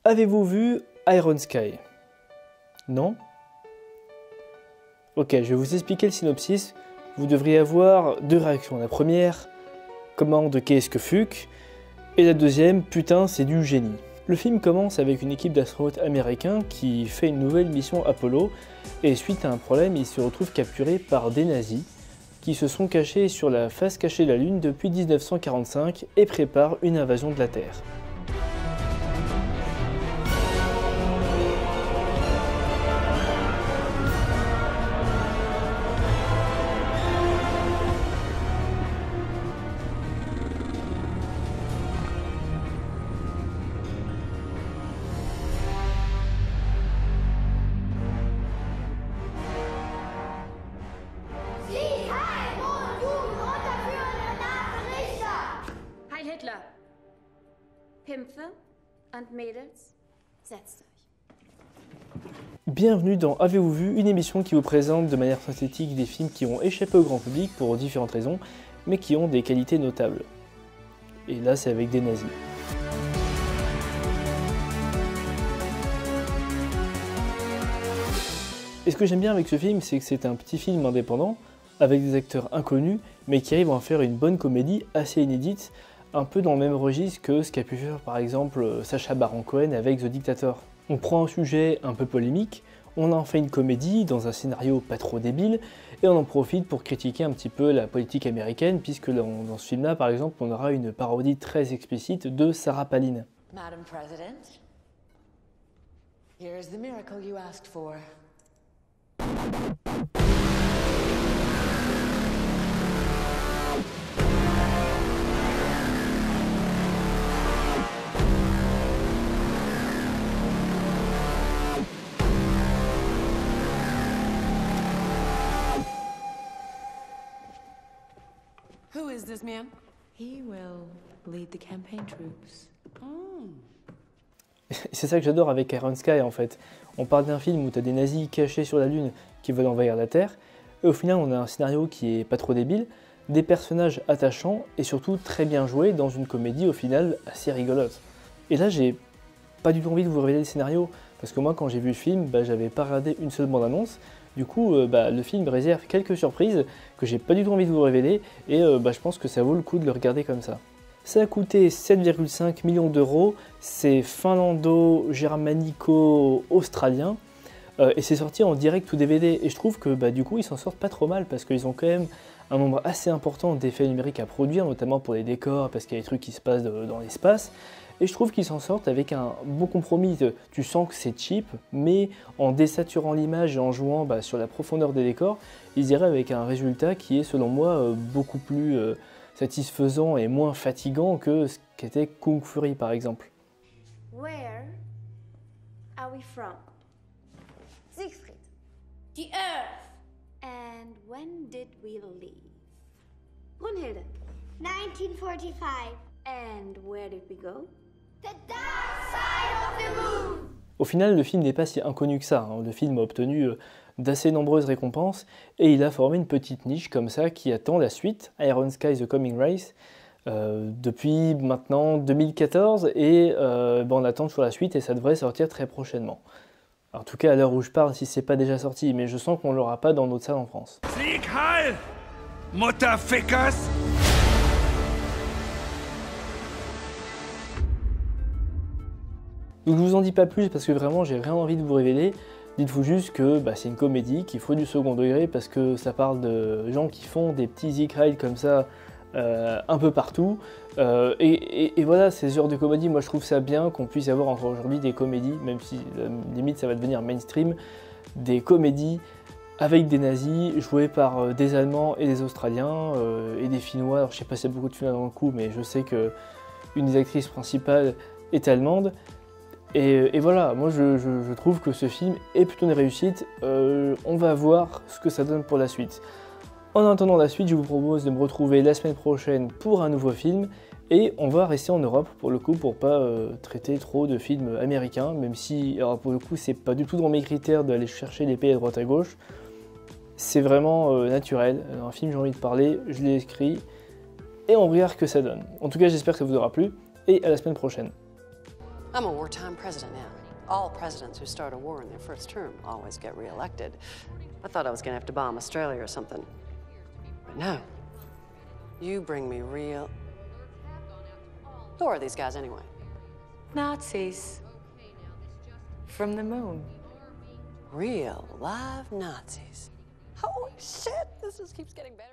Avez-vous vu Iron Sky? Non? Ok, je vais vous expliquer le synopsis. Vous devriez avoir deux réactions. La première, commande qu'est-ce que fuck? Et la deuxième, putain, c'est du génie. Le film commence avec une équipe d'astronautes américains qui fait une nouvelle mission Apollo et suite à un problème, ils se retrouvent capturés par des nazis qui se sont cachés sur la face cachée de la Lune depuis 1945 et préparent une invasion de la Terre. Hitler. Pimpfe und Mädels, setzt euch. Bienvenue dans Avez-vous vu, une émission qui vous présente de manière synthétique des films qui ont échappé au grand public pour différentes raisons, mais qui ont des qualités notables. Et là, c'est avec des nazis. Et ce que j'aime bien avec ce film, c'est que c'est un petit film indépendant, avec des acteurs inconnus, mais qui arrivent à en faire une bonne comédie assez inédite, un peu dans le même registre que ce qu'a pu faire par exemple Sacha Baron Cohen avec The Dictator. On prend un sujet un peu polémique, on en fait une comédie dans un scénario pas trop débile, et on en profite pour critiquer un petit peu la politique américaine, puisque dans ce film-là, par exemple, on aura une parodie très explicite de Sarah Palin. Madam President, here is the miracle you asked for. Who is this man? He will lead the campaign troops. C'est ça que j'adore avec Iron Sky en fait. On parle d'un film où tu as des nazis cachés sur la Lune qui veulent envahir la Terre, et au final on a un scénario qui est pas trop débile, des personnages attachants et surtout très bien joués dans une comédie au final assez rigolote. Et là j'ai pas du tout envie de vous révéler le scénario, parce que moi quand j'ai vu le film, j'avais pas regardé une seule bande-annonce. Du coup, le film réserve quelques surprises que j'ai pas du tout envie de vous révéler et je pense que ça vaut le coup de le regarder comme ça. Ça a coûté 7,5 millions d'euros, c'est finlando-germanico-australien et c'est sorti en direct ou DVD et je trouve que du coup ils s'en sortent pas trop mal parce qu'ils ont quand même un nombre assez important d'effets numériques à produire, notamment pour les décors parce qu'il y a des trucs qui se passent dans l'espace. Et je trouve qu'ils s'en sortent avec un bon compromis. Tu sens que c'est cheap, mais en désaturant l'image et en jouant sur la profondeur des décors, ils iraient avec un résultat qui est selon moi beaucoup plus satisfaisant et moins fatigant que ce qu'était Kung Fury par exemple. Where are we from? Siegfried. The Earth. And when did we leave? Brunhilde. 1945. And where did we go? The dark side of the moon. Au final, le film n'est pas si inconnu que ça. Le film a obtenu d'assez nombreuses récompenses et il a formé une petite niche comme ça qui attend la suite, Iron Sky The Coming Race, depuis maintenant 2014 et on attend toujours la suite et ça devrait sortir très prochainement. En tout cas, à l'heure où je parle, si c'est pas déjà sorti, mais je sens qu'on l'aura pas dans notre salle en France. Sieg Heil, Mutterfickers! Donc je vous en dis pas plus parce que vraiment j'ai rien envie de vous révéler. Dites-vous juste que c'est une comédie, qu'il faut du second degré parce que ça parle de gens qui font des petits zik rides comme ça un peu partout. Et voilà, ces genres de comédie, moi je trouve ça bien qu'on puisse avoir encore aujourd'hui des comédies, même si limite ça va devenir mainstream, des comédies avec des nazis joués par des Allemands et des Australiens et des Finnois. Alors, je sais pas s'il y a beaucoup de Finnois dans le coup, mais je sais que une des actrices principales est allemande. Et voilà, moi je trouve que ce film est plutôt une réussite. On va voir ce que ça donne pour la suite. En attendant la suite, je vous propose de me retrouver la semaine prochaine pour un nouveau film. Et on va rester en Europe pour le coup pour pas traiter trop de films américains, même si, alors pour le coup, c'est pas du tout dans mes critères d'aller chercher les pays à droite à gauche. C'est vraiment naturel. Un film, j'ai envie de parler, je l'ai écrit et on regarde ce que ça donne. En tout cas, j'espère que ça vous aura plu et à la semaine prochaine. I'm a wartime president now. All presidents who start a war in their first term always get reelected. I thought I was gonna have to bomb Australia or something. But no. You bring me real... Who are these guys anyway? Nazis. From the moon. Real live Nazis. Holy shit, this just keeps getting better.